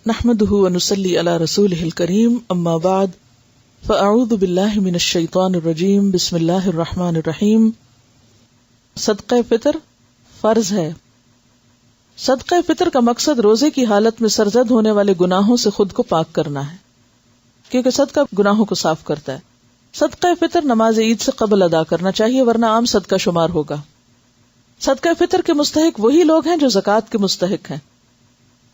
نحمده ونصلي على رسوله الكريم اما بعد فاعوذ بالله من الشیطان الرجیم بسم اللہ الرحمن الرحیم. صدقہ فطر فرض ہے. صدقہ فطر کا مقصد روزے کی حالت میں سرزد ہونے والے گناہوں سے خود کو پاک کرنا ہے، کیونکہ صدقہ گناہوں کو صاف کرتا ہے. صدقہ فطر نماز عید سے قبل ادا کرنا چاہیے ورنہ عام صدقہ شمار ہوگا. صدقہ فطر کے مستحق وہی لوگ ہیں جو زکوٰۃ کے مستحق ہیں.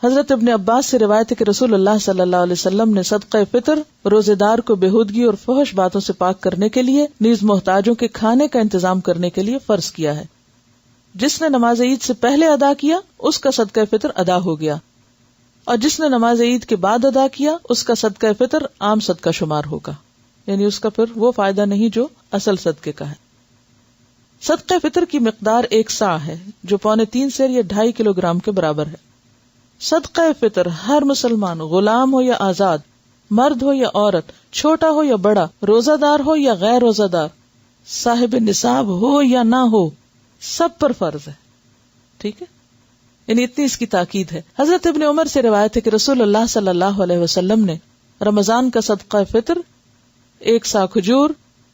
حضرت ابن عباس سے روایت ہے کہ رسول اللہ صلی اللہ علیہ وسلم نے صدقہ فطر روزے دار کو بےہودگی اور فحش باتوں سے پاک کرنے کے لیے نیز محتاجوں کے کھانے کا انتظام کرنے کے لیے فرض کیا ہے. جس نے نماز عید سے پہلے ادا کیا اس کا صدقہ فطر ادا ہو گیا، اور جس نے نماز عید کے بعد ادا کیا اس کا صدقہ فطر عام صدقہ شمار ہوگا، یعنی اس کا پھر وہ فائدہ نہیں جو اصل صدقے کا ہے. صدقہ فطر کی مقدار 1 صاع ہے جو 3.25 سیر یا 2.5 کلو گرام کے برابر ہے. صدقہ فطر ہر مسلمان، غلام ہو یا آزاد، مرد ہو یا عورت، چھوٹا ہو یا بڑا، روزہ دار ہو یا غیر روزہ دار، صاحب نصاب ہو یا نہ ہو، سب پر فرض ہے. ٹھیک ہے، یعنی اتنی اس کی تاکید ہے. حضرت ابن عمر سے روایت ہے کہ رسول اللہ صلی اللہ علیہ وسلم نے رمضان کا صدقہ فطر 1 صاع کھجور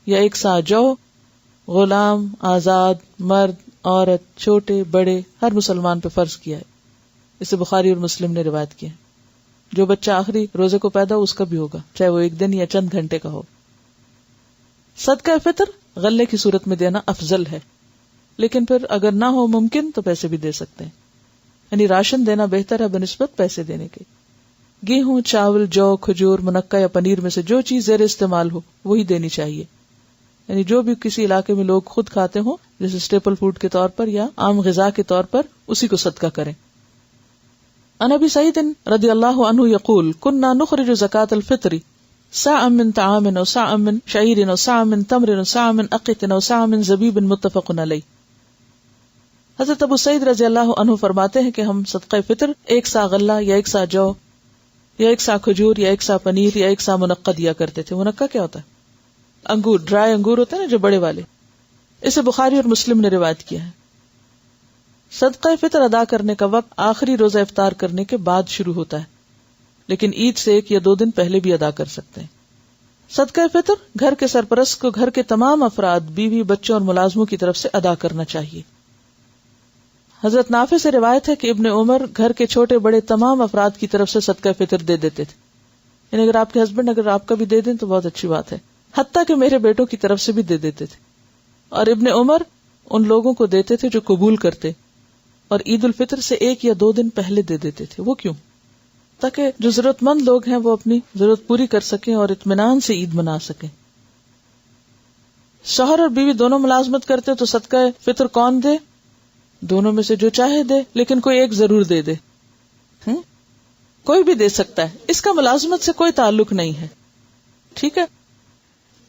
یا 1 صاع جو، غلام، آزاد، مرد، عورت، چھوٹے بڑے ہر مسلمان پہ فرض کیا ہے. اسے بخاری اور مسلم نے روایت کیا. جو بچہ آخری روزے کو پیدا ہو اس کا بھی ہوگا، چاہے وہ 1 دن یا چند گھنٹے کا ہو. صدقہ فطر غلے کی صورت میں دینا افضل ہے، لیکن پھر اگر نہ ہو ممکن تو پیسے بھی دے سکتے ہیں، یعنی راشن دینا بہتر ہے بنسبت پیسے دینے کے. گیہوں، چاول، جو، کھجور، منقع یا پنیر میں سے جو چیز زیر استعمال ہو وہی دینی چاہیے، یعنی جو بھی کسی علاقے میں لوگ خود کھاتے ہوں جیسے اسٹیپل فوڈ کے طور پر یا عام غذا کے طور پر، اسی کو صدقہ کریں. عن ابی سعید رضی اللہ عنہ یقول كنا نخرج زکاة الفطر صاعا من طعام و صاعا من شعیر و صاعا من تمر و صاعا من اقط و صاعا من زبیب متفق علیہ. حضرت ابو سعید رضی اللہ عنہ فرماتے ہیں کہ ہم صدقہ فطر 1 صاع غلہ یا 1 صاع جو یا 1 صاع کھجور یا 1 صاع پنیر یا 1 صاع منقع دیا کرتے تھے. منقع کیا ہوتا ہے؟ انگور، ڈرائی انگور ہوتے ہیں نا جو بڑے والے. اسے بخاری اور مسلم نے روایت کیا ہے. صدقہ فطر ادا کرنے کا وقت آخری روزہ افطار کرنے کے بعد شروع ہوتا ہے، لیکن عید سے 1 یا 2 دن پہلے بھی ادا کر سکتے ہیں. صدقہ فطر گھر کے سرپرست کو گھر کے تمام افراد، بیوی، بچوں اور ملازموں کی طرف سے ادا کرنا چاہیے. حضرت نافع سے روایت ہے کہ ابن عمر گھر کے چھوٹے بڑے تمام افراد کی طرف سے صدقہ فطر دے دیتے تھے، یعنی اگر آپ کے ہسبینڈ اگر آپ کا بھی دے دیں تو بہت اچھی بات ہے، حتیٰ کہ میرے بیٹوں کی طرف سے بھی دے دیتے تھے. اور ابن عمر ان لوگوں کو دیتے تھے جو قبول کرتے، اور عید الفطر سے 1 یا 2 دن پہلے دے دیتے تھے. وہ کیوں؟ تاکہ جو ضرورت مند لوگ ہیں وہ اپنی ضرورت پوری کر سکیں اور اطمینان سے عید منا سکیں. شوہر اور بیوی دونوں ملازمت کرتے تو صدقہ فطر کون دے؟ دونوں میں سے جو چاہے دے، لیکن کوئی ایک ضرور دے دے. کوئی بھی دے سکتا ہے، اس کا ملازمت سے کوئی تعلق نہیں ہے. ٹھیک ہے.